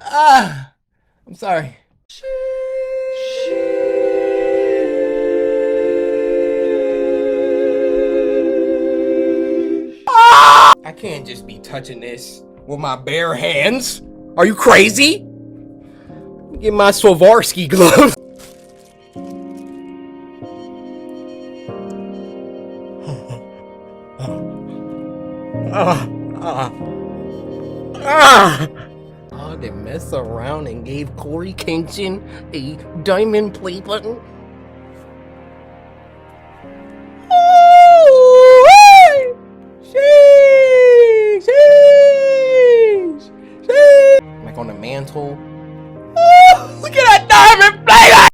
Ah, I'm sorry. I can't just be touching this with my bare hands. Are you crazy? Get my Swarovski gloves. Oh, they messed around and gave Cory Kingston a diamond plate button. Oh, sheesh, sheesh, sheesh. Like on the mantle. Oh, look at